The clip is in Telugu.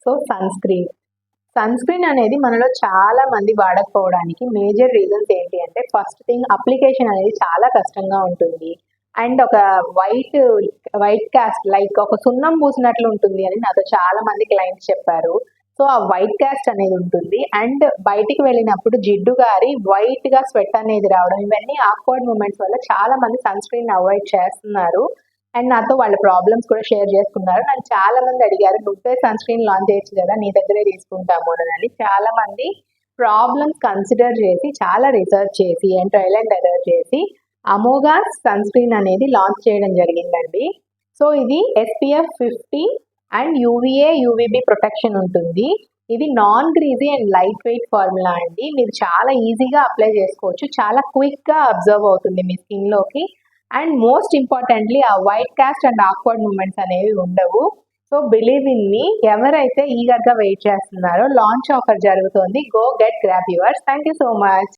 సో సన్ స్క్రీన్ అనేది మనలో చాలా మంది వాడకపోవడానికి మేజర్ రీజన్స్ ఏంటి అంటే, ఫస్ట్ థింగ్ అప్లికేషన్ అనేది చాలా కష్టంగా ఉంటుంది. అండ్ ఒక వైట్ కాస్ట్ లైక్ ఒక సున్నం పూసినట్లు ఉంటుంది అని నాతో చాలా మంది క్లయింట్స్ చెప్పారు. సో ఆ వైట్ కాస్ట్ అనేది ఉంటుంది. అండ్ బయటికి వెళ్ళినప్పుడు జిడ్డు గారి వైట్గా స్వెట్ అనేది రావడం, ఇవన్నీ ఆక్వర్డ్ మూమెంట్స్ వల్ల చాలా మంది సన్ స్క్రీన్ అవాయిడ్ చేస్తున్నారు. అండ్ నాతో వాళ్ళ ప్రాబ్లమ్స్ కూడా షేర్ చేసుకున్నారు. నన్ను చాలా మంది అడిగారు, నువ్వే సన్ స్క్రీన్ లాంచ్ చేయొచ్చు కదా, నీ దగ్గరే తీసుకుంటాము అని. చాలా మంది ప్రాబ్లమ్స్ కన్సిడర్ చేసి, చాలా రీసెర్చ్ చేసి అండ్ ట్రయల్ అండ్ ఎర్రర్ చేసి అమోగా సన్ స్క్రీన్ అనేది లాంచ్ చేయడం జరిగిందండి. సో ఇది SPF 50 and UVA UVB protection ఉంటుంది. ఇది non greasy and light weight formula అండి. మీరు చాలా ఈజీగా అప్లై చేసుకోవచ్చు, చాలా క్విక్గా అబ్జర్వ్ అవుతుంది మీ స్కిన్లోకి. అండ్ మోస్ట్ ఇంపార్టెంట్లీ ఆ white cast and awkward moments అనేవి ఉండవు. సో బిలీవ్ ఇన్ మీ, ఎవరైతే ఈగర్గా వెయిట్ చేస్తున్నారో లాంచ్ ఆఫర్ జరుగుతుంది. Go get grab yours. Thank you so much.